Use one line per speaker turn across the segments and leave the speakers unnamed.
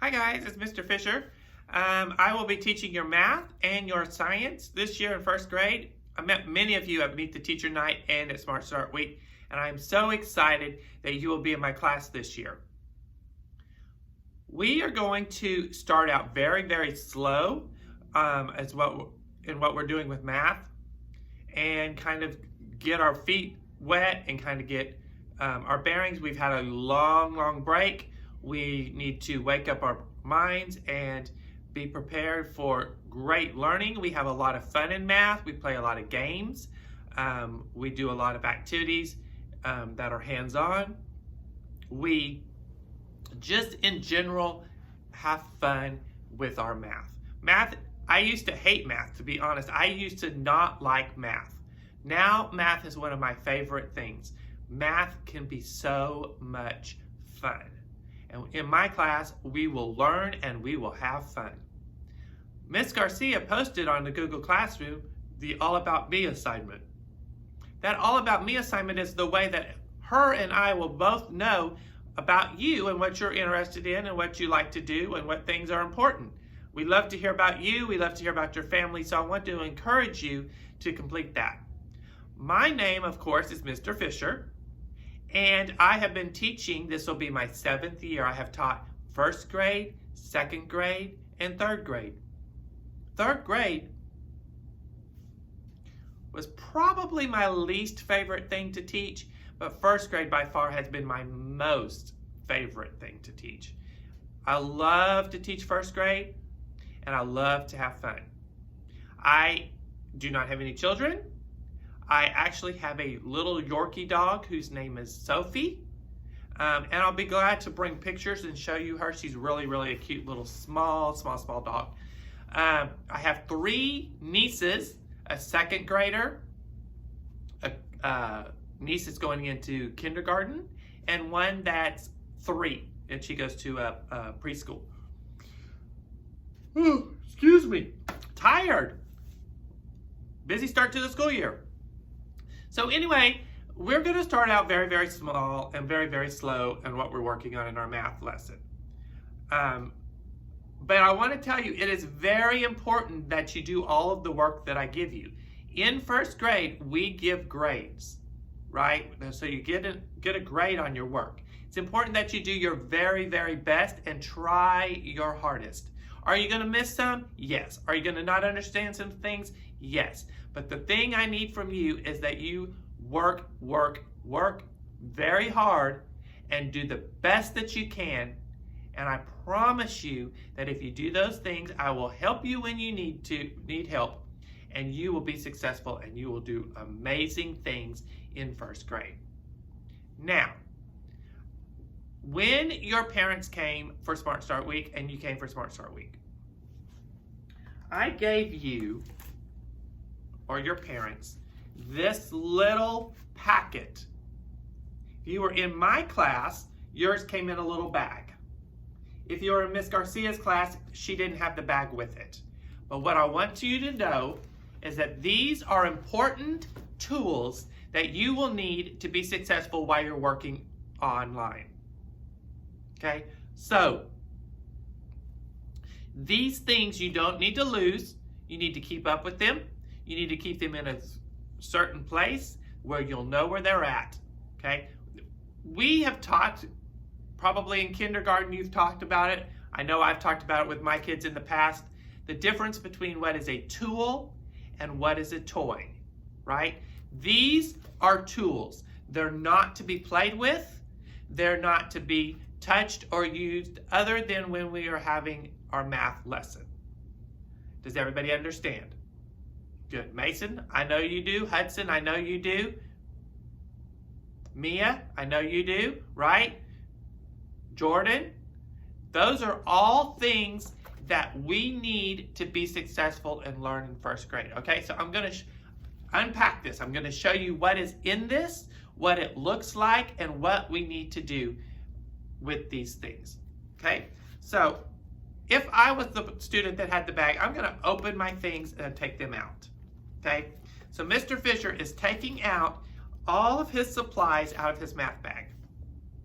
Hi guys, it's Mr. Fisher. I will be teaching your math and your science this year in first grade. I met many of you at Meet the Teacher Night and at Smart Start Week, and I'm so excited that you will be in my class this year. We are going to start out very slow in what we're doing with math, and kind of get our feet wet and kind of get our bearings. We've had a long break. We need to wake up our minds and be prepared for great learning. We have a lot of fun in math. We play a lot of games. We do a lot of activities that are hands-on. We just in general have fun with our math. I used to hate math, to be honest. I used to not like math. Now math is one of my favorite things. Math can be so much fun. And in my class, we will learn and we will have fun. Miss Garcia posted on the Google Classroom the All About Me assignment. That All About Me assignment is the way that her and I will both know about you and what you're interested in and what you like to do and what things are important. We love to hear about you. We love to hear about your family. So I want to encourage you to complete that. My name, of course, is Mr. Fisher. And I have been teaching, this will be my 7th year. I have taught first grade, second grade, and third grade. Third grade was probably my least favorite thing to teach, but first grade by far has been my most favorite thing to teach. I love to teach first grade, and I love to have fun. I do not have any children. I actually have a little Yorkie dog whose name is Sophie. And I'll be glad to bring pictures and show you her. She's really a cute little small dog. I have 3 nieces, a second grader, a niece is going into kindergarten, and one that's 3, and she goes to a preschool. Ooh, excuse me, tired. Busy start to the school year. So anyway, we're going to start out very small and very slow in what we're working on in our math lesson. But I want to tell you, it is very important that you do all of the work that I give you. In first grade, we give grades, right? So you get a grade on your work. It's important that you do your very best and try your hardest. Are you going to miss some? Yes. Are you going to not understand some things? Yes. But the thing I need from you is that you work very hard and do the best that you can. And I promise you that if you do those things, I will help you when you need help, and you will be successful and you will do amazing things in first grade. Now, when your parents came for Smart Start Week and you came for Smart Start Week, I gave you, or your parents, this little packet. If you were in my class, yours came in a little bag. If you were in Miss Garcia's class, she didn't have the bag with it. But what I want you to know is that these are important tools that you will need to be successful while you're working online. Okay? So, these things you don't need to lose. You need to keep up with them. You need to keep them in a certain place where you'll know where they're at. Okay? We have talked, probably in kindergarten you've talked about it. I know I've talked about it with my kids in the past. The difference between what is a tool and what is a toy, right? These are tools. They're not to be played with. They're not to be touched or used other than when we are having our math lesson. Does everybody understand? Good. Mason, I know you do. Hudson, I know you do. Mia, I know you do, right? Jordan, those are all things that we need to be successful and learn in first grade. Okay, so I'm going to unpack this. I'm going to show you what is in this, what it looks like, and what we need to do with these things. Okay, so if I was the student that had the bag, I'm going to open my things and take them out. Okay, so Mr. Fisher is taking out all of his supplies out of his math bag.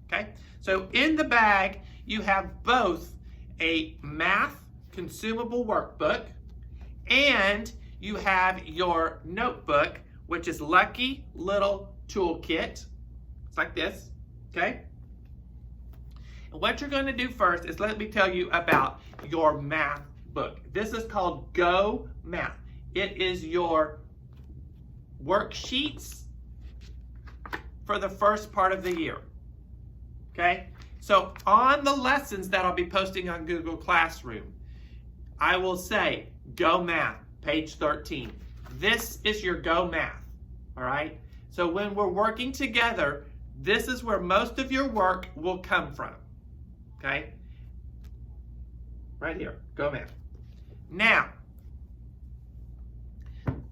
Okay, so in the bag you have both a math consumable workbook, and you have your notebook, which is Lucky Little Toolkit. It's like this, okay? And what you're going to do first is let me tell you about your math book. This is called Go Math. It is your worksheets for the first part of the year, okay? So on the lessons that I'll be posting on Google Classroom, I will say Go Math, page 13. This is your Go Math, all right? So when we're working together, this is where most of your work will come from, okay? Right here, Go Math. Now,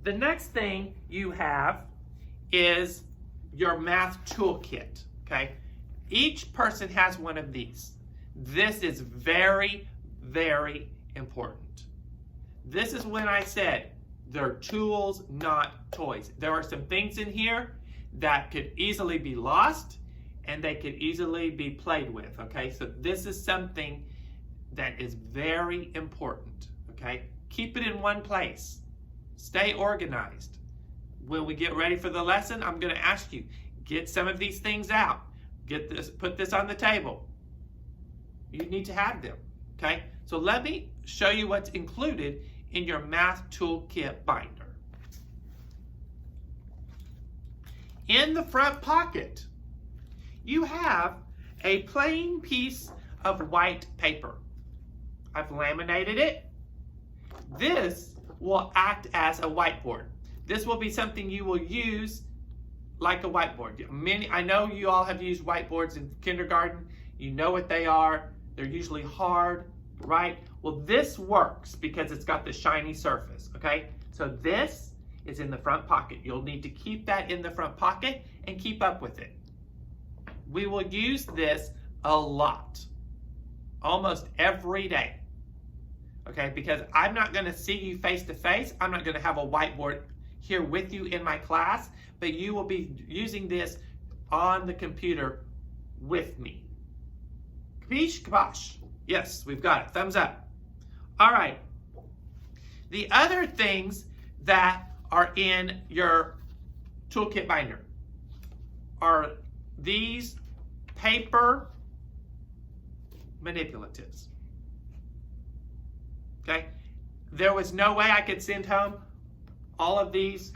the next thing you have is your math toolkit, okay? Each person has one of these. This is very, very important. This is when I said they're tools, not toys. There are some things in here that could easily be lost and they could easily be played with, okay? So this is something that is very important, okay? Keep it in one place. Stay organized. When we get ready for the lesson, I'm going to ask you, get some of these things out. Get this, put this on the table. You need to have them, okay? So let me show you what's included in your math toolkit binder. In the front pocket, you have a plain piece of white paper. I've laminated it. This will act as a whiteboard. This will be something you will use like a whiteboard. I know you all have used whiteboards in kindergarten. You know what they are. They're usually hard, right? Well, this works because it's got the shiny surface, okay? So this is in the front pocket. You'll need to keep that in the front pocket and keep up with it. We will use this a lot, almost every day, okay? Because I'm not gonna see you face to face. I'm not gonna have a whiteboard here with you in my class, but you will be using this on the computer with me. Kapish, kabosh. Yes, we've got it. Thumbs up. All right. The other things that are in your toolkit binder are these paper manipulatives. Okay? There was no way I could send home all of these.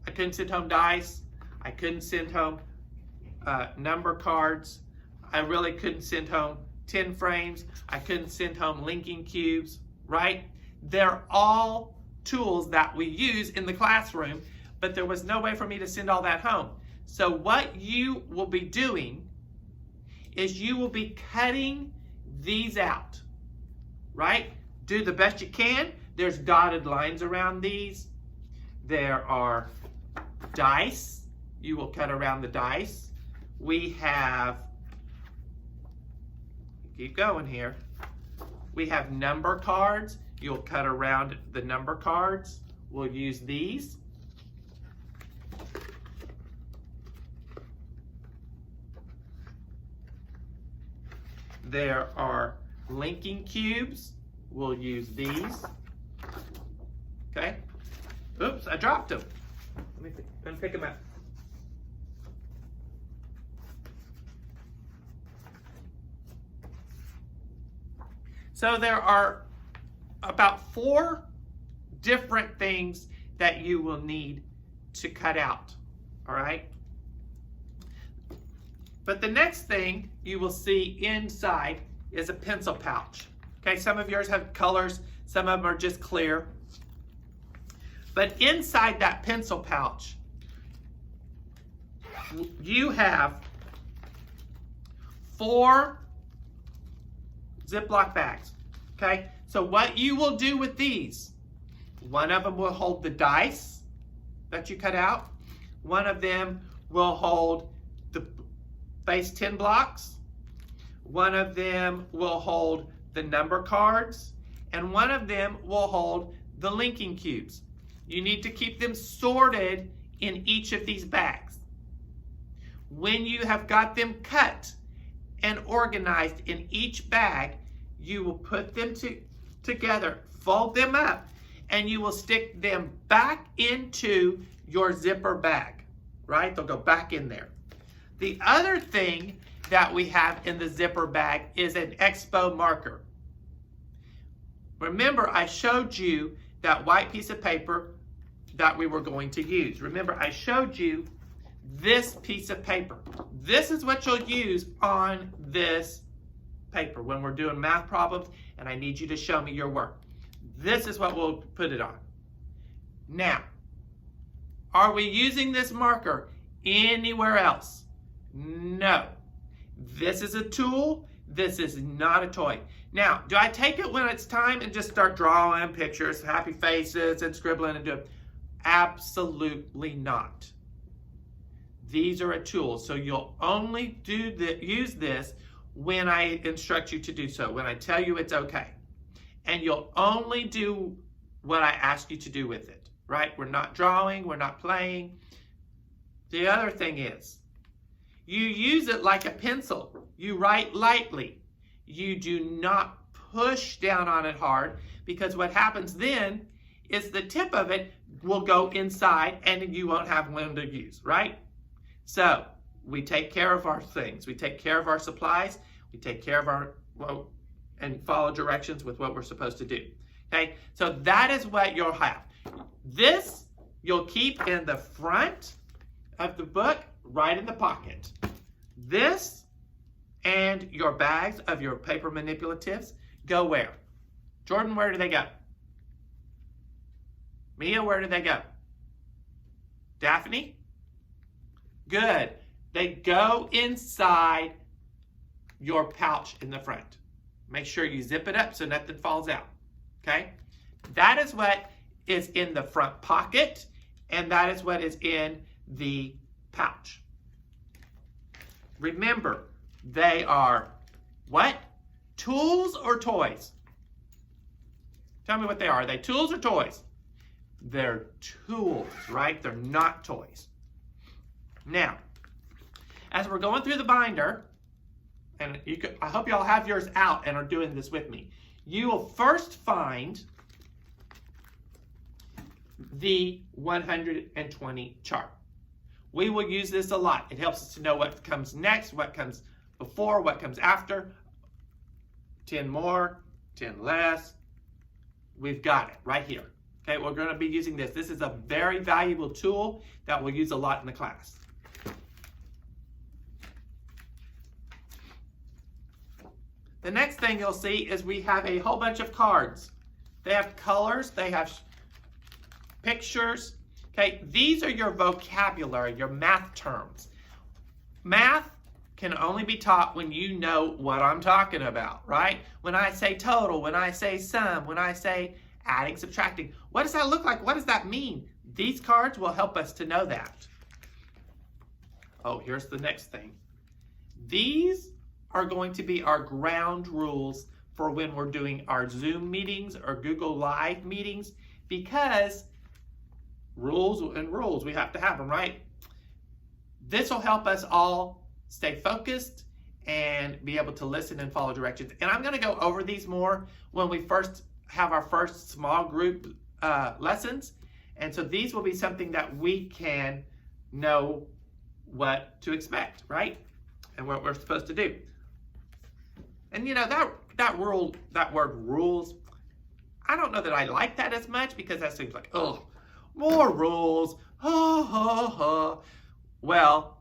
I couldn't send home dice. I couldn't send home number cards. I really couldn't send home 10 frames. I couldn't send home linking cubes, right? They're all tools that we use in the classroom, but there was no way for me to send all that home. So what you will be doing is you will be cutting these out, right? Do the best you can. There's dotted lines around these. There are dice. You will cut around the dice. We have, keep going here. We have number cards. You'll cut around the number cards. We'll use these. There are linking cubes. We'll use these. Okay. Oops, I dropped them. Let me pick them up. So there are about 4 different things that you will need to cut out, all right? But the next thing you will see inside is a pencil pouch. Okay, some of yours have colors, some of them are just clear. But inside that pencil pouch, you have 4 Ziploc bags, okay? So what you will do with these, one of them will hold the dice that you cut out. One of them will hold the base 10 blocks. One of them will hold the number cards. And one of them will hold the linking cubes. You need to keep them sorted in each of these bags. When you have got them cut and organized in each bag, you will put them together, fold them up, and you will stick them back into your zipper bag, right? They'll go back in there. The other thing that we have in the zipper bag is an Expo marker. Remember, I showed you that white piece of paper that we were going to use. Remember, I showed you this piece of paper. This is what you'll use on this paper when we're doing math problems and I need you to show me your work. This is what we'll put it on. Now, are we using this marker anywhere else? No. This is a tool. This is not a toy. Now, do I take it when it's time and just start drawing pictures, happy faces, and scribbling and doing? Absolutely not. These are a tool, so you'll only use this when I instruct you to do so, when I tell you it's okay. And you'll only do what I ask you to do with it, right? We're not drawing, we're not playing. The other thing is, you use it like a pencil. You write lightly. You do not push down on it hard, because what happens then is the tip of it will go inside and you won't have one to use, right? So we take care of our things. We take care of our supplies. We take care of our, and follow directions with what we're supposed to do. Okay, so that is what you'll have. This you'll keep in the front of the book, right in the pocket. This and your bags of your paper manipulatives go where? Jordan, where do they go? Mia, where do they go? Daphne? Good. They go inside your pouch in the front. Make sure you zip it up so nothing falls out. Okay? That is what is in the front pocket, and that is what is in the pouch. Remember, they are what? Tools or toys? Tell me what they are. Are they tools or toys? They're tools, right? They're not toys. Now, as we're going through the binder, and I hope you all have yours out and are doing this with me, you will first find the 120 chart. We will use this a lot. It helps us to know what comes next, what comes before, what comes after. 10 more, 10 less. We've got it right here. Okay, we're going to be using this. This is a very valuable tool that we'll use a lot in the class. The next thing you'll see is we have a whole bunch of cards. They have colors, they have pictures. Okay, these are your vocabulary, your math terms. Math can only be taught when you know what I'm talking about, right? When I say total, when I say sum, when I say adding, subtracting, what does that look like? What does that mean? These cards will help us to know that. Oh, here's the next thing. These are going to be our ground rules for when we're doing our Zoom meetings or Google Live meetings, because rules, we have to have them, right? This will help us all stay focused and be able to listen and follow directions. And I'm going to go over these more when we first have our first small group lessons. And so these will be something that we can know what to expect, right? And what we're supposed to do. And you know, that word rules, I don't know that I like that as much, because that seems like, oh, more rules, ha, ha, ha. Well,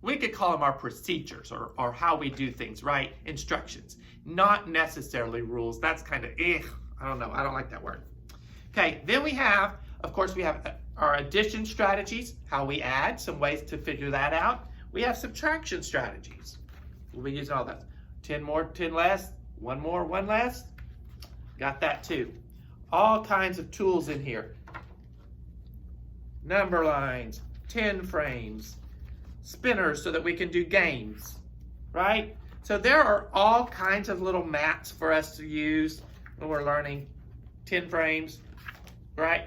we could call them our procedures or how we do things, right? Instructions, not necessarily rules. That's kind of, I don't know, I don't like that word. Okay, then we have, of course, we have our addition strategies, how we add, some ways to figure that out. We have subtraction strategies. We'll be using all that. 10 more, 10 less, 1 more, 1 less. Got that too. All kinds of tools in here. Number lines, 10 frames, spinners so that we can do games, right? So there are all kinds of little mats for us to use when we're learning 10 frames, right?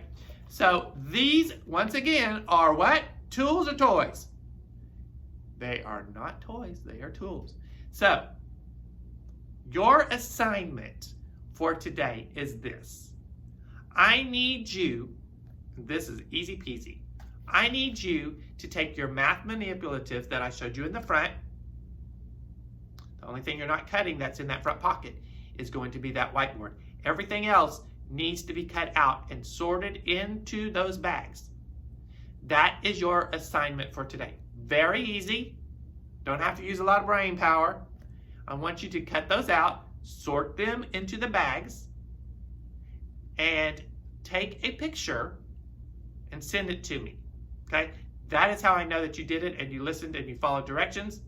So these, once again, are what? Tools or toys? They are not toys, they are tools. So Your assignment for today is this. I need you, this is easy peasy, I need you to take your math manipulatives that I showed you in the front. The only thing you're not cutting that's in that front pocket is going to be that whiteboard. Everything else needs to be cut out and sorted into those bags. That is your assignment for today. Very easy. Don't have to use a lot of brain power. I want you to cut those out, sort them into the bags, and take a picture and send it to me. Okay? That is how I know that you did it and you listened and you followed directions.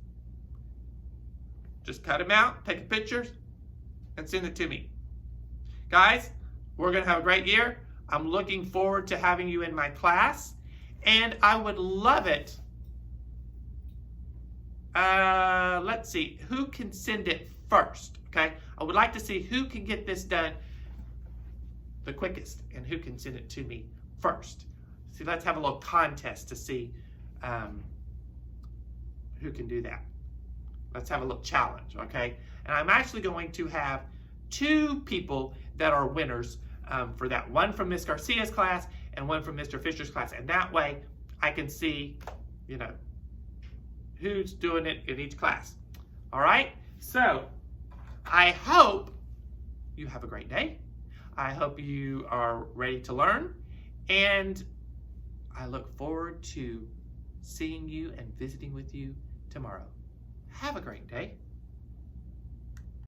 Just cut them out, take a picture, and send it to me. Guys, we're going to have a great year. I'm looking forward to having you in my class, and I would love it. Let's see, who can send it first, okay? I would like to see who can get this done the quickest and who can send it to me first. See, let's have a little contest to see who can do that. Let's have a little challenge, okay? And I'm actually going to have 2 people that are winners for that. One from Miss Garcia's class and one from Mr. Fisher's class. And that way I can see, you know, who's doing it in each class. All right? So I hope you have a great day. I hope you are ready to learn. And I look forward to seeing you and visiting with you tomorrow. Have a great day.